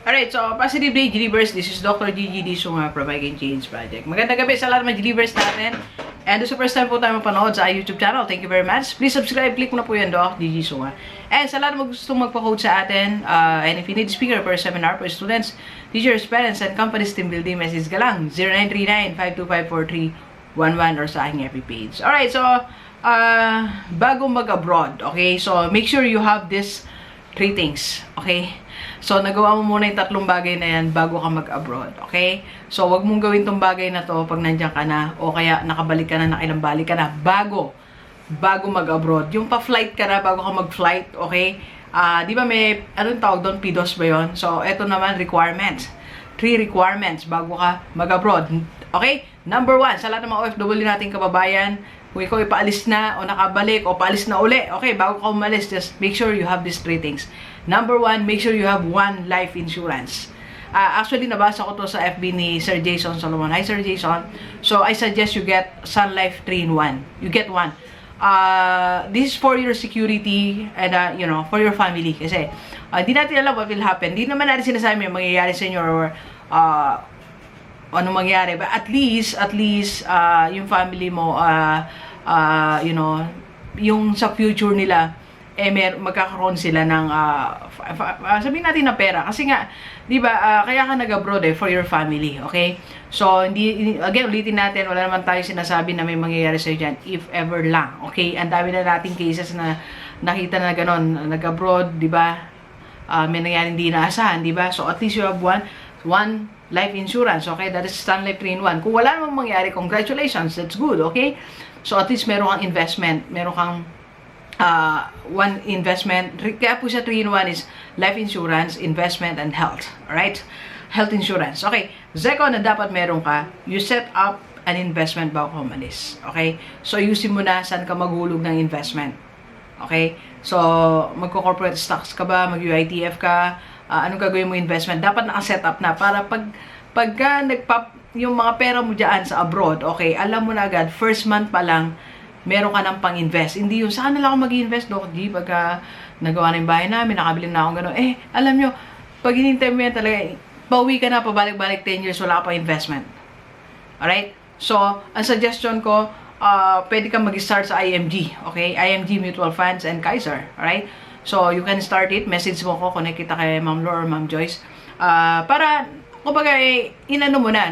Alright, so positive day, Gilivers. This is Dr. Gigi, di Sunga, Providing Change Project. Magandang gabi sa lahat ng mga Gilivers natin. And sa first time po tayo mapanood sa YouTube channel, thank you very much. Please subscribe, click mo na po yan, Doc, Gigi Sunga. And sa lahat ng gustong magpa-code sa atin, and if you need speaker for seminar for students, teachers, parents, and companies team building, message ka lang, 0939-525-4311 or sa aking FB page. Alright, so, bago mag-abroad, okay? So, make sure you have this 3 things, okay? So, nagawa mo muna yung 3 bagay na yan bago ka mag-abroad, okay? So, wag mong gawin tong bagay na to pag nandiyan ka na o kaya nakabalik ka na, nakailang balik ka na bago mag-abroad. Yung pa-flight ka na bago ka mag-flight, okay? Di ba may, anong tawag doon? PDOS ba yun? So, eto naman, requirements. 3 requirements bago ka mag-abroad. Okay? Number 1, sa lahat ng mga OFW nating kababayan, kung ikaw ipaalis na o nakabalik o paalis na uli, okay, bago ka umalis, just make sure you have these 3 things. Number 1, make sure you have 1 life insurance. Actually, nabasa ko to sa FB ni Sir Jason Solomon. Hi, Sir Jason. So, I suggest you get Sun Life 3-in-1. You get 1. This is for your security and, you know, for your family. Kasi, di natin alam what will happen. Di naman natin sinasabi may mangyayari sa inyo or ano mangyari. But at least, yung family mo, you know, yung sa future nila, magkakaroon sila ng, sabihin natin na pera. Kasi nga, di ba, kaya ka nag-abroad for your family, okay? So, again, ulitin natin, wala naman tayo sinasabi na may mangyayari sa'yo dyan, if ever lang, okay? Ang dami na nating cases na nakita na gano'n, nag-abroad, di ba? May nangyaring di inaasahan, di ba? So, at least you have one life insurance, okay? That is Sun Life 3-in-1. Kung wala namang mangyari, congratulations, that's good, okay? So, at least meron kang investment, meron kang one investment. Kaya po siya 3-in-1 is life insurance, investment, and health. Alright? Health insurance. Okay. Second na dapat meron ka, you set up an investment bago ka umalis. Okay? So, ayusin mo na saan ka maghulog ng investment. Okay? So, magko-corporate stocks ka ba? Mag-UITF ka? Anong gagawin mo investment? Dapat naka-set up na para pagka yung mga pera mo dyan sa abroad, okay, alam mo na agad, first month pa lang, meron ka ng pang-invest. Hindi yung, saan na lang ako mag-invest, Doc G, pagka nagawa na yung bahay namin, nakabili na akong gano'n. Alam nyo, pag hinintay mo yan talaga, pauwi ka na, pabalik-balik 10 years, wala ka pa investment. Alright? So, ang suggestion ko, pwede kang mag-start sa IMG, okay? IMG Mutual Funds and Kaiser, alright? So, you can start it. Message mo ko, connect kita kay Ma'am Laura or Ma'am Joyce. Para, kumbaga, inano mo na,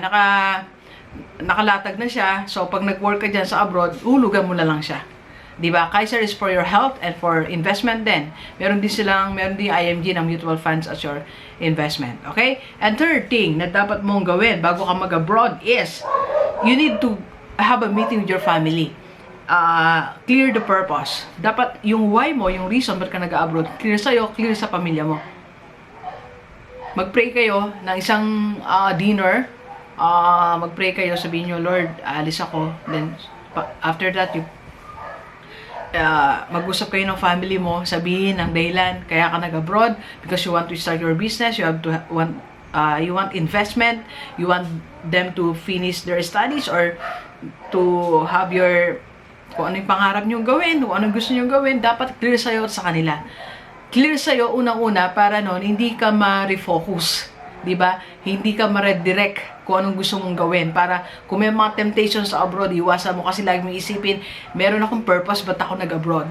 nakalatag na siya. So, pag nag-work ka dyan sa abroad, hulugan mo na lang siya. Diba? Kaiser is for your health and for investment din. Meron din IMG na mutual funds as your investment. Okay? And third thing na dapat mong gawin bago ka mag-abroad is, you need to have a meeting with your family. Clear the purpose. Dapat yung why mo, yung reason ba't ka nag-abroad, clear sa'yo, clear sa pamilya mo. Mag-pray kayo ng isang dinner. Mag-pray kayo, sabihin nyo, Lord, alis ako. Then, after that, mag-usap kayo ng family mo, sabihin ang dahilan, kaya ka nag-abroad, because you want to start your business, you want investment, you want them to finish their studies, or to have kung ano yung pangarap nyo gawin, kung anong gusto nyo gawin, dapat clear sa'yo at sa kanila. Clear sa'yo, unang-una, para hindi ka ma-refocus. Diba? Hindi ka ma-redirect kung anong gusto mong gawin. Para kung may mga temptations sa abroad, iwasan mo kasi lagi mong isipin, meron akong purpose, ba't ako nag-abroad?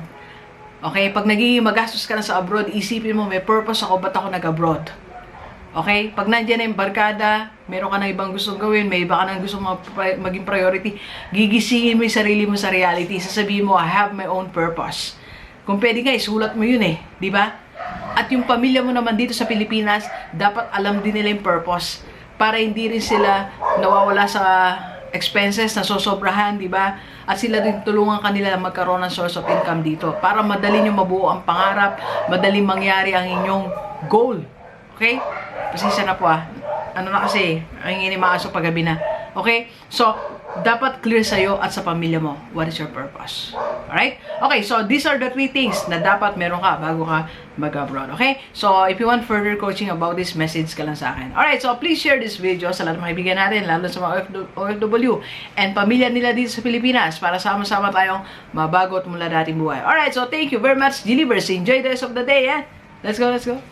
Okay? Pag nagiging magastos ka na sa abroad, isipin mo, may purpose ako, ba't ako nag-abroad? Okay? Pag nandiyan na yung barkada, meron ka na ibang gustong gawin, may iba ka na gustong maging priority, gigisingin mo yung sarili mo sa reality. Sasabihin mo, I have my own purpose. Kung pwede nga, isulat mo yun di ba? At yung pamilya mo naman dito sa Pilipinas, dapat alam din nila yung purpose. Para hindi rin sila nawawala sa expenses na sosobrahan, di ba? At sila din tulungan kanila na magkaroon ng source of income dito. Para madali nyo mabuo ang pangarap, madaling mangyari ang inyong goal. Okay? Pasensya na po Ano na kasi, ang ingin maaso paggabi na. Okay? So, dapat clear sa'yo at sa pamilya mo. What is your purpose? Alright? Okay, so these are the 3 things na dapat meron ka bago ka mag-abroad. Okay? So, if you want further coaching about this, message ka lang sa akin. Alright, so please share this video sa lahat ng mga kaibigan natin, lalo sa mga OFW and pamilya nila dito sa Pilipinas para sama-sama tayong mabago at mula dating buhay. Alright, so thank you very much, Gilivers. Enjoy the rest of the day, Let's go, let's go.